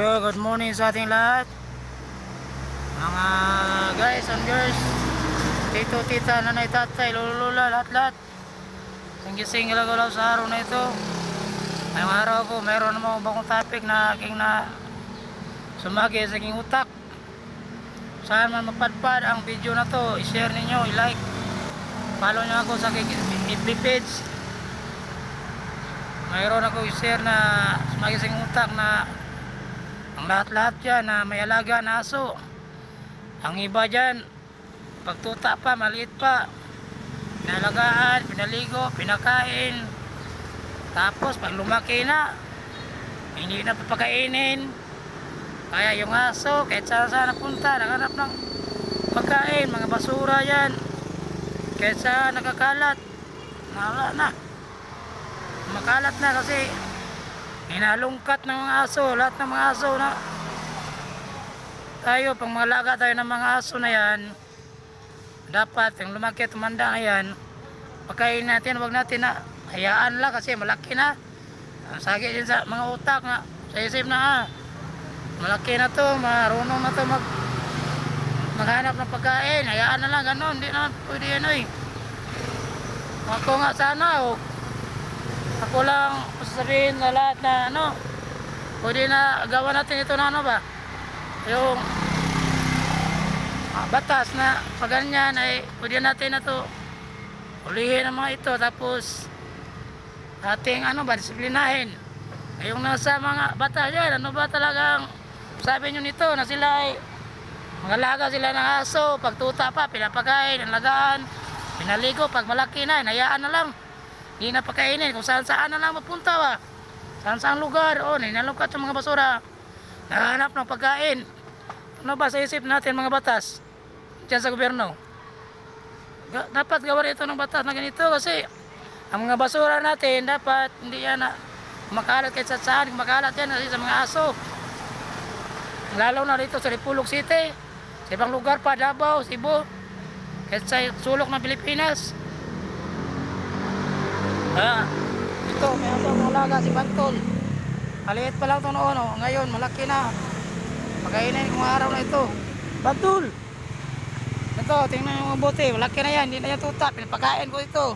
Hello, good morning sa ating lahat. Mga guys and girls, tito, tita, nanay, tatay, lolo, lola, lahat-lahat. Gising galaw sa araw na ito. Ngayong araw ko, mayroon naman bagong topic na aking na sumagi sa aking utak. Saan man mapadpad ang video na to, i-share ninyo, i-like. Follow nyo ako sa aking FB page. Mayroon ako i-share na sumagi sa aking utak na ang lahat-lahat dyan na may alaga na aso. Ang iba dyan, pagtuta pa, maliit pa, pinalagaan, pinaligo, pinakain. Tapos pag lumaki na, hindi na papakainin. Kaya yung aso, kahit saan napunta, naghanap ng pagkain, mga basura yan. Kahit saan nakakalat, wala na. Makalat na kasi hinalungkat ng mga aso, lahat ng mga aso na tayo, pang malaga tayo ng mga aso na yan, dapat yung lumaki, tumanda na yan, pagkain natin, huwag natin na hayaan lang kasi malaki na. Ang sagi din sa mga utak na sa isip na malaki na to, marunong na to maghanap ng pagkain, hayaan na lang, ganun, hindi na pwede yan eh. Ako nga sana ako lang sasabihin na lahat na pwede na gawa natin ito na yung batas na pag ganyan ay pwede natin na to ulihin ang mga ito, tapos ating disiplinahin yung nasa mga bata dyan. Ano ba talagang sabi nyo nito na sila ay magalaga sila ng aso, pagtuta pa, pinapakain, alagaan, pinaligo, pag malaki na, hinayaan na lang, hindi na pakainin, kung saan saan na lang mapunta ba, saan saan lugar, ninalungkat sa mga basura, nahanap ng pagkain. Ano ba sa isip natin mga batas dyan sa gobyerno? Dapat gawa ito ng batas na ganito kasi ang mga basura natin dapat hindi yan na makalat kahit saan, makalat yan kasi sa mga aso, lalo na dito sa Dipolog City, sa ibang lugar pa, Davao, Cebu, kahit sa sulok ng Pilipinas. Ito, may asang alaga si Bantol. Maliit pa lang ito noon, ngayon malaki na. Pagkainin kong araw na ito. Bantol! Ito, tingnan nyo mabuti, malaki na yan, hindi na yan tuta, pinapakain ko ito.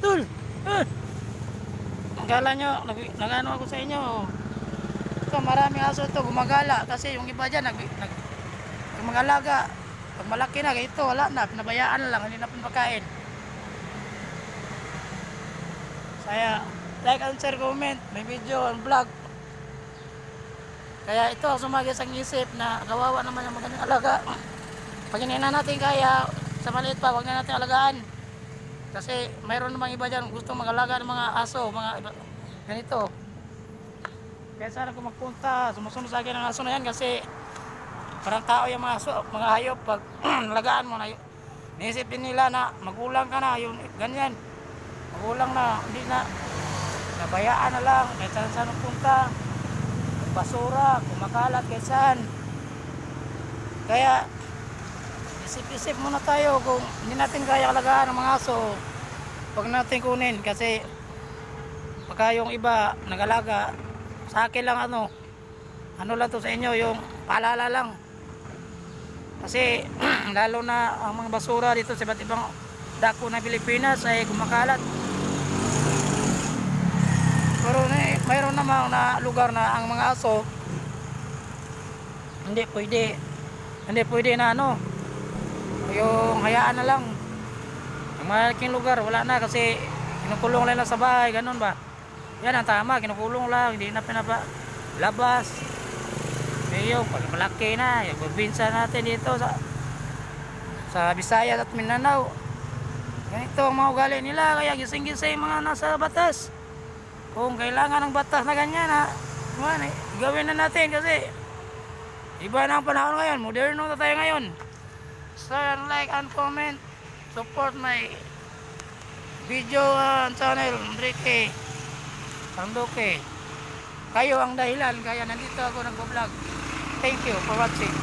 Bantol! Akala nyo, nag-ano ako sa inyo. Ito, maraming aso ito, gumagala. Kasi yung iba dyan, mag-alaga. Pag malaki na, ito, wala na, pinabayaan na lang, hindi na pinapakain. Kaya like and share, comment, may video and vlog. Kaya ito sumagi sa isip na kawawa naman yung magandang alaga. Pag hindi na natin kaya sa maliit pa, huwag na natin alagaan. Kasi mayroon namang iba dyan gustong mag-alaga ng mga aso, mga iba, ganito. Kaya sana kung magpunta, sumusunod sa akin ng aso na yan kasi parang tao yung mga aso, mga hayop. Pag alagaan mo na, niisip din nila na magulang ka na, yung ganyan. Magulang na, hindi na nabayaan na lang kahit saan punta, basura, kumakalat kahit saan. Kaya isip-isip muna tayo kung hindi natin kaya alagaan ng mga aso, huwag natin kunin kasi pagka yung iba nagalaga sa akin lang ano lang to sa inyo, yung paalala lang kasi lalo na ang mga basura dito sa iba't ibang dako ng Pilipinas ay kumakalat. Pero mayroon namang na lugar na ang mga aso hindi pwede na yung hayaan na lang. Ang malaking lugar wala na kasi kinukulong lang sa bahay, ganun ba? Yan ang tama, kinukulong lang, hindi na pinapalabas. Yung pag malaki na, yung probinsya natin dito sa Visayas at Mindanao, ganito ang mga ugali nila. Kaya gising-gising mga nasa batas. Kung kailangan ng batas na ganyan gawin na natin kasi iba na ang panahon ngayon, moderno na tayo ngayon. Share, like and comment, support my video and channel, Enrique Sandoke. Kayo ang dahilan kaya nandito ako nag-vlog. Thank you for watching.